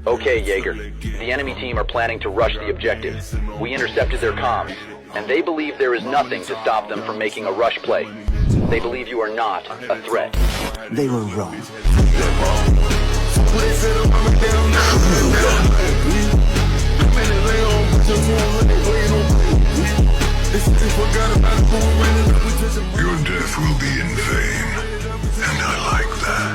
Okay, Jaeger. The enemy team are planning to rush the objective. We intercepted their comms, and they believe there is nothing to stop them from making a rush play. They believe you are not a threat. They were wrong. Your death will be in vain, and I like that.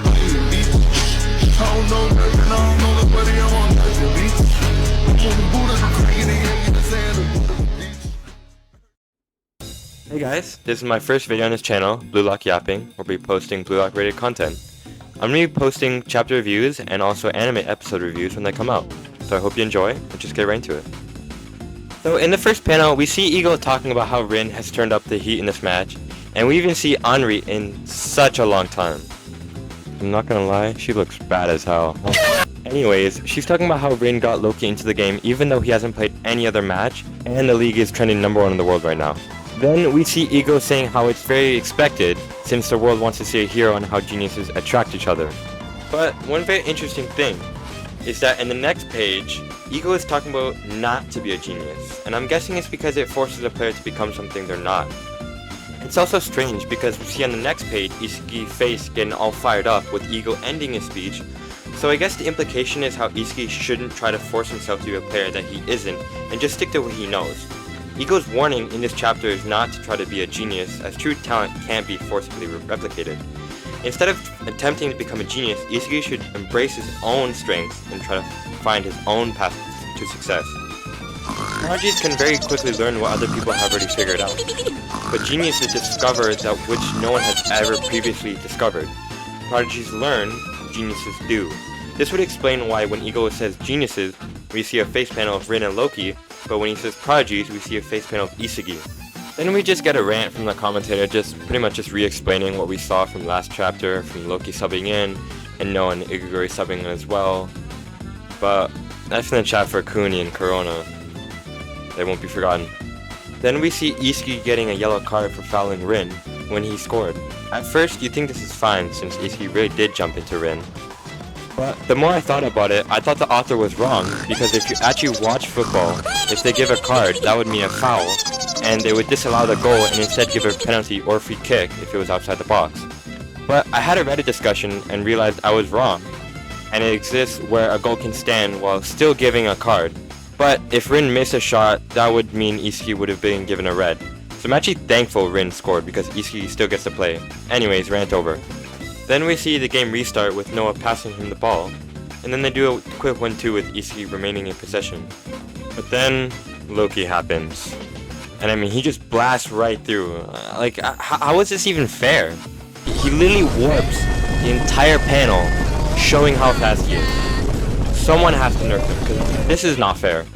Hey guys, this is my first video on this channel, Blue Lock Yapping. We'll be posting Blue Lock rated content. I'm going to be posting chapter reviews and also anime episode reviews when they come out. So I hope you enjoy, and just get right into it. So in the first panel, we see Eagle talking about how Rin has turned up the heat in this match, and we even see Henri in such a long time. I'm not gonna lie, she looks bad as hell. Anyways, she's talking about how Rin got Loki into the game even though he hasn't played any other match, and the league is trending #1 in the world right now. Then we see Eagle saying how it's very expected since the world wants to see a hero and how geniuses attract each other. But one very interesting thing is that in the next page, Eagle is talking about not to be a genius, and I'm guessing it's because it forces a player to become something they're not. It's also strange because we see on the next page Yusuke's face getting all fired up with Eagle ending his speech, so I guess the implication is how Yusuke shouldn't try to force himself to be a player that he isn't and just stick to what he knows. Eagle's warning in this chapter is not to try to be a genius, as true talent can't be forcibly replicated. Instead of attempting to become a genius, Yusuke should embrace his own strengths and try to find his own path to success. Prodigies can very quickly learn what other people have already figured out, but geniuses discover that which no one has ever previously discovered. Prodigies learn, geniuses do. This would explain why when Eagle says geniuses, we see a face panel of Rin and Loki, but when he says prodigies, we see a face panel of Yusuke. Then we just get a rant from the commentator, pretty much re-explaining what we saw from last chapter, from Loki subbing in, and Noah and Igaguri subbing in as well. But that's in the chat for Kuni and Corona. They won't be forgotten. Then we see Yusuke getting a yellow card for fouling Rin when he scored. At first, you think this is fine since Yusuke really did jump into Rin. But the more I thought about it, I thought the author was wrong, because if you actually watch football, if they give a card, that would mean a foul, and they would disallow the goal and instead give a penalty or free kick if it was outside the box. But I had a Reddit discussion and realized I was wrong, and it exists where a goal can stand while still giving a card. But if Rin missed a shot, that would mean Yusuke would have been given a red. So I'm actually thankful Rin scored because Yusuke still gets to play. Anyways, rant over. Then we see the game restart with Noah passing him the ball, and then they do a quick 1-2 with Yusuke remaining in possession. But then Loki happens. And I mean, he just blasts right through. How is this even fair? He literally warps the entire panel, showing how fast he is. Someone has to nerf him, because this is not fair.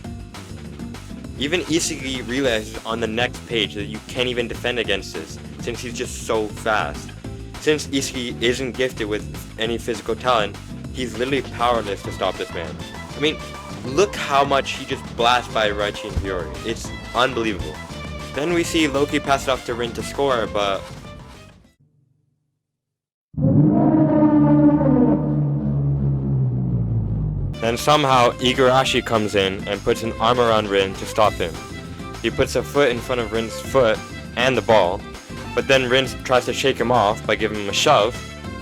Even Yusuke realizes on the next page that you can't even defend against this, since he's just so fast. Since Yusuke isn't gifted with any physical talent, he's literally powerless to stop this man. I mean, look how much he just blasts by Raichi and Hiyori. It's unbelievable. Then we see Loki pass it off to Rin to score, but then somehow Igarashi comes in and puts an arm around Rin to stop him. He puts a foot in front of Rin's foot and the ball, but then Rin tries to shake him off by giving him a shove,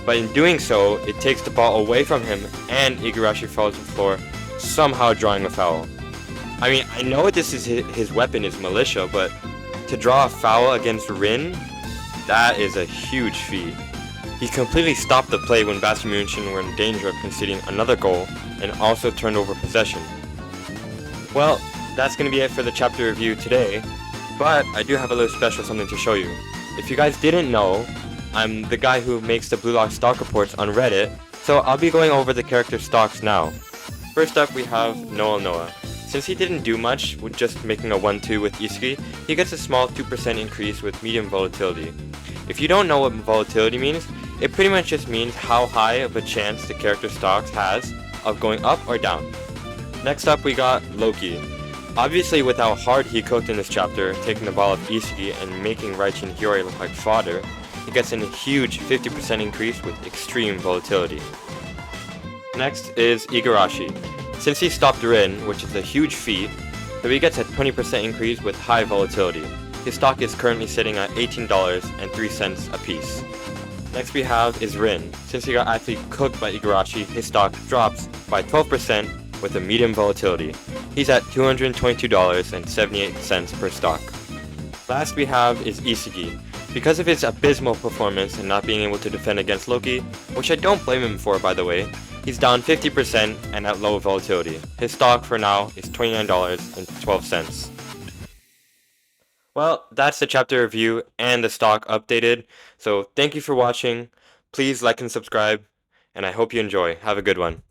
but in doing so, it takes the ball away from him and Igarashi falls to the floor, somehow drawing a foul. I mean, I know this is his weapon is militia, but to draw a foul against Rin, that is a huge feat. He completely stopped the play when Bastard Munchen were in danger of conceding another goal, and also turned over possession. Well, that's going to be it for the chapter review today, but I do have a little special something to show you. If you guys didn't know, I'm the guy who makes the Blue Lock stock reports on Reddit, so I'll be going over the character stocks now. First up we have Noah. Since he didn't do much with just making a 1-2 with Yusuke, he gets a small 2% increase with medium volatility. If you don't know what volatility means, it pretty much just means how high of a chance the character stocks has of going up or down. Next up we got Loki. Obviously with how hard he cooked in this chapter, taking the ball of Yusuke and making Raichi and Hiyori look like fodder, he gets a huge 50% increase with extreme volatility. Next is Igarashi. Since he stopped Rin, which is a huge feat, so he gets a 20% increase with high volatility. His stock is currently sitting at $18.03 a piece. Next we have is Rin. Since he got actually cooked by Igarashi, his stock drops by 12% with a medium volatility. He's at $222.78 per stock. Last we have is Isugi. Because of his abysmal performance and not being able to defend against Loki, which I don't blame him for by the way, he's down 50% and at low volatility. His stock for now is $29.12. Well, that's the chapter review and the stock updated, so thank you for watching. Please like and subscribe, and I hope you enjoy. Have a good one.